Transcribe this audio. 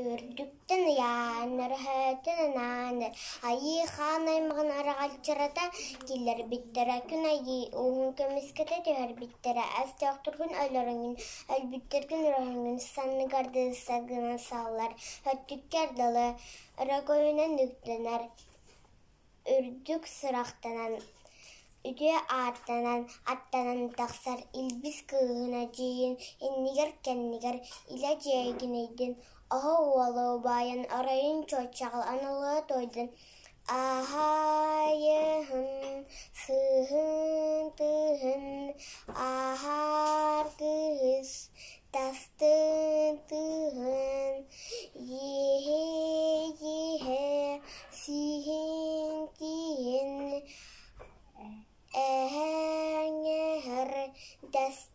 Үрдүктен яныр, хөтін ананыр. Айы хан аймағын арағалчырата келер биттері. Күн айы оғын көмескеті төхер биттері. Әсті оқтырғын өліріңін, өлбіттерген ұрығыңын санны қарды сағынан сағылар. Хөттүккер далы ұрағойынан үктенер. Үрдүк сұрақтанан, үде аттанан тақсар. Илбіз кығына жейін, еннігер кәннігер, ила жейгін өйден. Аха уалы байын арайын чочағыл анылы тойдын. Ахайығын, сығын, тұғын, ахар кыз, тастын тұғын. Ехе, сиген тиген, әңер, дәст